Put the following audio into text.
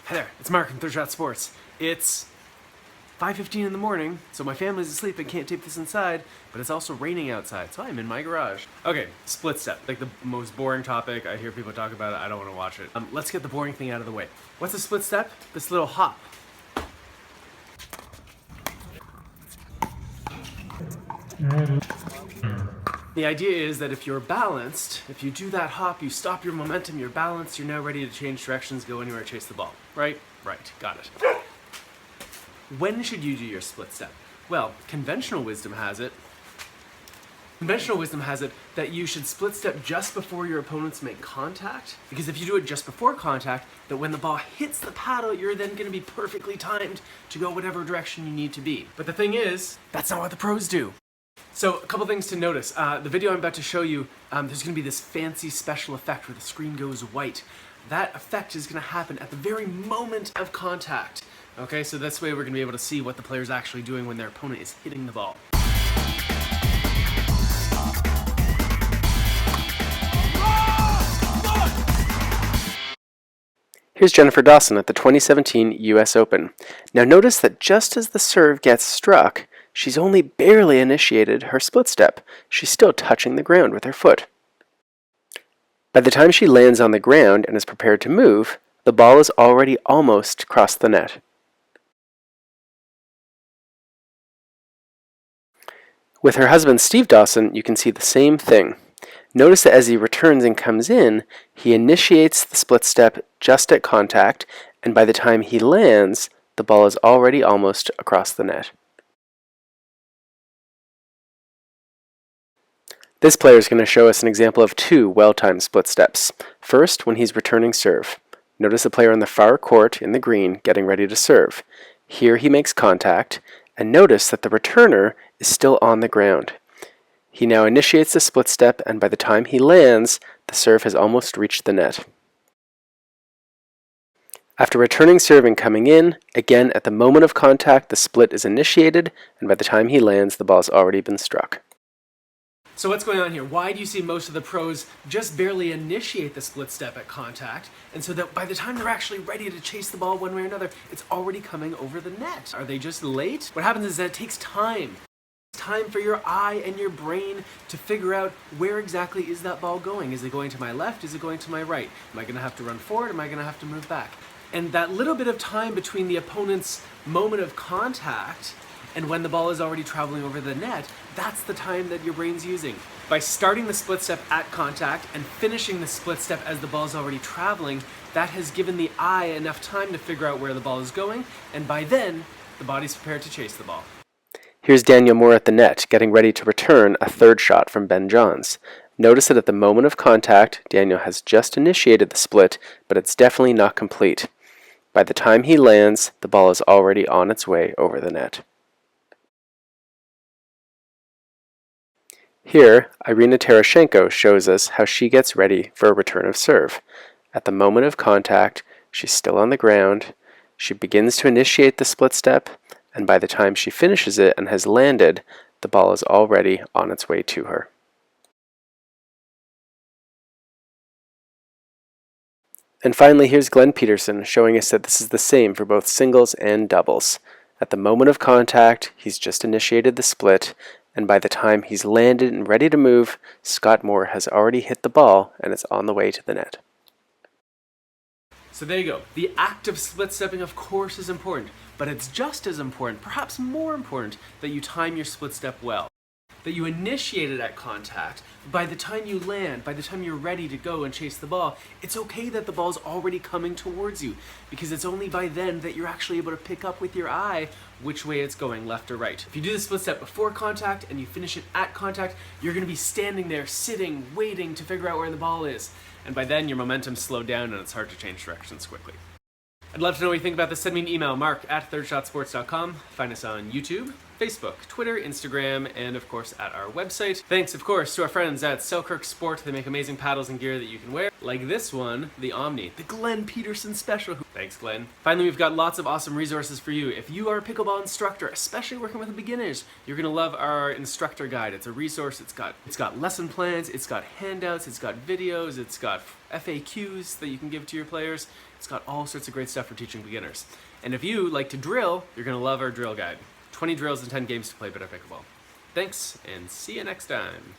Hi there, it's Mark from Shot Sports. It's 5:15 in the morning, so my family's asleep and can't tape this inside, but it's also raining outside, so I'm in my garage. Okay, split step, like the most boring topic. I hear people talk about it, I don't want to watch it. Let's get the boring thing out of the way. What's a split step? This little hop. The idea is that if you're balanced, if you do that hop, you stop your momentum, you're balanced, you're now ready to change directions, go anywhere, chase the ball. Right? Right. Got it. When should you do your split step? Well, conventional wisdom has it that you should split step just before your opponents make contact, because if you do it just before contact, that when the ball hits the paddle, you're then going to be perfectly timed to go whatever direction you need to be. But the thing is, that's not what the pros do. So a couple things to notice. The video I'm about to show you, there's going to be this fancy special effect where the screen goes white. That effect is going to happen at the very moment of contact. Okay, so this way we're going to be able to see what the player's actually doing when their opponent is hitting the ball. Here's Jennifer Dawson at the 2017 US Open. Now notice that just as the serve gets struck, she's only barely initiated her split step. She's still touching the ground with her foot. By the time she lands on the ground and is prepared to move, the ball is already almost crossed the net. With her husband Steve Dawson, you can see the same thing. Notice that as he returns and comes in, he initiates the split step just at contact, and by the time he lands, the ball is already almost across the net. This player is going to show us an example of two well-timed split steps. First, when he's returning serve. Notice the player on the far court in the green getting ready to serve. Here he makes contact, and notice that the returner is still on the ground. He now initiates the split step, and by the time he lands, the serve has almost reached the net. After returning serve and coming in, again at the moment of contact, the split is initiated, and by the time he lands, the ball's already been struck. So what's going on here? Why do you see most of the pros just barely initiate the split step at contact, and so that by the time they're actually ready to chase the ball one way or another, it's already coming over the net? Are they just late? What happens is that it takes time. It's time for your eye and your brain to figure out where exactly is that ball going. Is it going to my left? Is it going to my right? Am I going to have to run forward? Am I going to have to move back? And that little bit of time between the opponent's moment of contact and when the ball is already traveling over the net, that's the time that your brain's using. By starting the split step at contact and finishing the split step as the ball is already traveling, that has given the eye enough time to figure out where the ball is going, and by then, the body's prepared to chase the ball. Here's Daniel Moore at the net, getting ready to return a third shot from Ben Johns. Notice that at the moment of contact, Daniel has just initiated the split, but it's definitely not complete. By the time he lands, the ball is already on its way over the net. Here, Irina Terashenko shows us how she gets ready for a return of serve. At the moment of contact, she's still on the ground. She begins to initiate the split step, and by the time she finishes it and has landed, the ball is already on its way to her. And finally, here's Glenn Peterson showing us that this is the same for both singles and doubles. At the moment of contact, he's just initiated the split, and by the time he's landed and ready to move, Scott Moore has already hit the ball and it's on the way to the net. So there you go. The act of split stepping, of course, is important, but it's just as important, perhaps more important, that you time your split step well. That you initiate it at contact. By the time you land, by the time you're ready to go and chase the ball, it's okay that the ball's already coming towards you, because it's only by then that you're actually able to pick up with your eye which way it's going, left or right. If you do the split step before contact and you finish it at contact, you're going to be standing there, sitting, waiting to figure out where the ball is. And by then, your momentum's slowed down and it's hard to change directions quickly. I'd love to know what you think about this. Send me an email, mark@thirdshotsports.com. Find us on YouTube, Facebook, Twitter, Instagram, and of course at our website. Thanks, of course, to our friends at Selkirk Sport. They make amazing paddles and gear that you can wear, like this one, the Omni, the Glenn Peterson Special. Thanks, Glenn. Finally, we've got lots of awesome resources for you. If you are a pickleball instructor, especially working with beginners, you're gonna love our instructor guide. It's a resource. It's got lesson plans, it's got handouts, it's got videos, it's got FAQs that you can give to your players. It's got all sorts of great stuff for teaching beginners. And if you like to drill, you're gonna love our drill guide. 20 drills and 10 games to play better pickleball. Thanks, and see you next time.